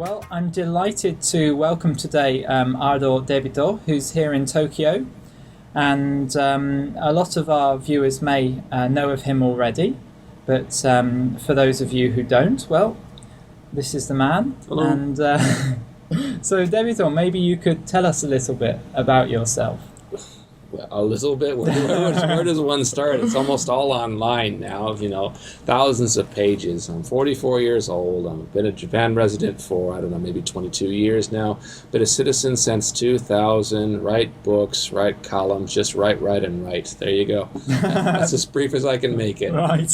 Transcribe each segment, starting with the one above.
Well, I'm delighted to welcome today Arudou Debito, who's here in Tokyo. And a lot of our viewers may know of him already. But for those of you who don't, well, this is the man. Hello. And so, Debito, maybe you could tell us a little bit about yourself. Well, a little bit. Where does one start? It's almost all online now, thousands of pages. I'm 44 years old. I've been a Japan resident for, maybe 22 years now. Been a citizen since 2000. Write books, write columns, just write, and write. There you go. That's as brief as I can make it. Right.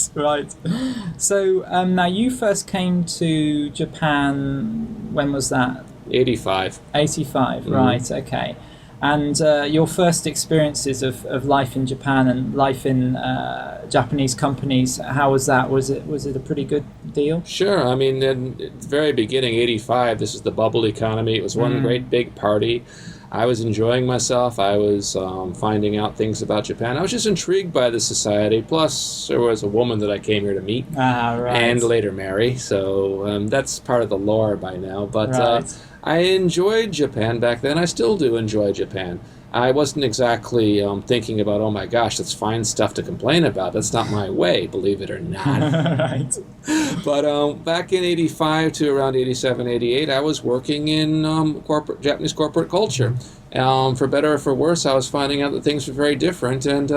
So now you first came to Japan, when was that? 85. 85, Mm-hmm. Right, okay. And your first experiences of life in Japan and life in Japanese companies, how was that? Was it a pretty good deal? Sure. I mean, at the very beginning, 85, this is the bubble economy. It was one great big party. I was enjoying myself. I was finding out things about Japan. I was just intrigued by the society. Plus, there was a woman that I came here to meet Right. and later marry. So that's part of the lore by now. But Right. I enjoyed Japan back then. I still do enjoy Japan. I wasn't exactly thinking about, oh my gosh, let's find stuff to complain about. That's not my way, believe it or not. Right. But back in 85 to around 87, 88, I was working in Japanese corporate culture. For better or for worse, I was finding out that things were very different. And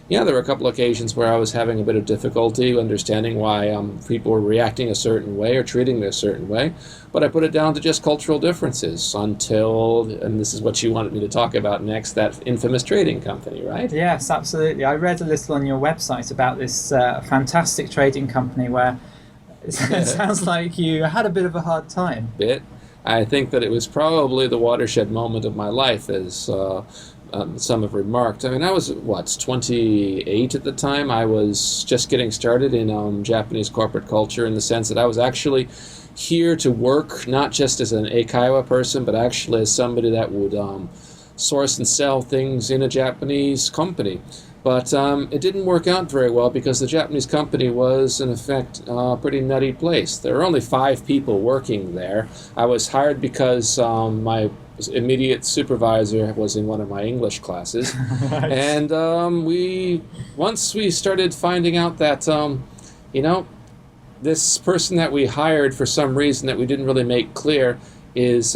there were a couple occasions where I was having a bit of difficulty understanding why people were reacting a certain way or treating me a certain way. But I put it down to just cultural differences until, and this is what you wanted me to talk about next, that infamous trading company, right? Yes, absolutely. I read a little on your website about this fantastic trading company where it sounds like you had a bit of a hard time. I think that it was probably the watershed moment of my life, as some have remarked. I mean, I was, 28 at the time. I was just getting started in Japanese corporate culture, in the sense that I was actually here to work, not just as an eikaiwa person, but actually as somebody that would source and sell things in a Japanese company. But it didn't work out very well because the Japanese company was, in effect, a pretty nutty place. There were only 5 people working there. I was hired because my immediate supervisor was in one of my English classes. Right. And once we started finding out that, this person that we hired for some reason that we didn't really make clear is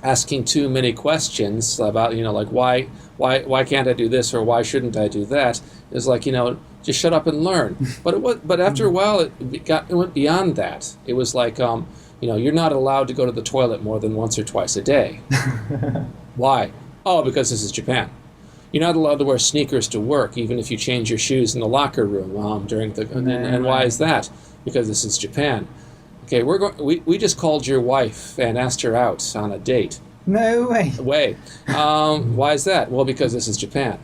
asking too many questions about, like why can't I do this or why shouldn't I do that? It's like, just shut up and learn. But after a while, it went beyond that. It was like, you're not allowed to go to the toilet more than once or twice a day. Why? Oh, because this is Japan. You're not allowed to wear sneakers to work, even if you change your shoes in the locker room and why is that? Because this is Japan. Okay, we just called your wife and asked her out on a date. No way. Why is that? Well, because this is Japan.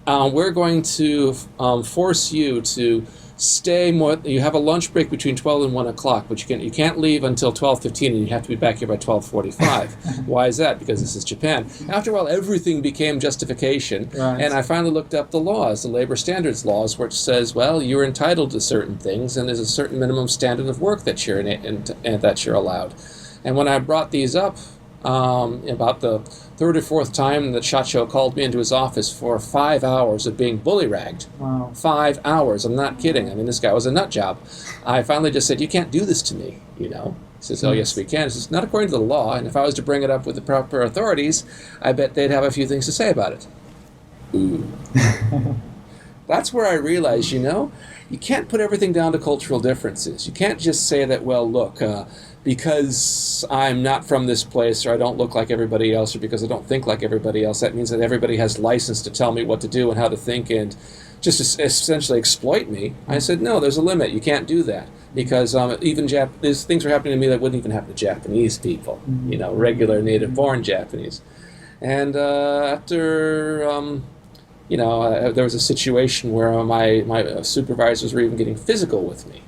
We're going to force you to stay more. You have a lunch break between 12 and 1 o'clock, but you can't leave until 12:15, and you have to be back here by 12:45. Why is that? Because this is Japan. After a while, everything became justification, Right. and I finally looked up the laws, the labor standards laws, which says, well, you're entitled to certain things, and there's a certain minimum standard of work that you're and that you're allowed. And when I brought these up, about the 3rd or 4th time that Shacho called me into his office for 5 hours of being bully-ragged. Wow. 5 hours, I'm not kidding. I mean, this guy was a nut job. I finally just said, you can't do this to me, He says, oh, yes, we can. He says, not according to the law, and if I was to bring it up with the proper authorities, I bet they'd have a few things to say about it. Ooh. That's where I realized, you can't put everything down to cultural differences. You can't just say that, well, look, because I'm not from this place, or I don't look like everybody else, or because I don't think like everybody else, that means that everybody has license to tell me what to do and how to think and just essentially exploit me. I said, no, there's a limit. You can't do that. Because even there's things are happening to me that wouldn't even happen to Japanese people, regular native-born Japanese. And after, there was a situation where my supervisors were even getting physical with me.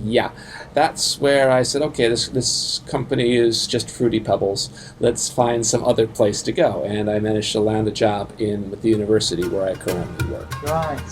Yeah, that's where I said, okay, this company is just Fruity Pebbles. Let's find some other place to go. And I managed to land a job with the university where I currently work. Right.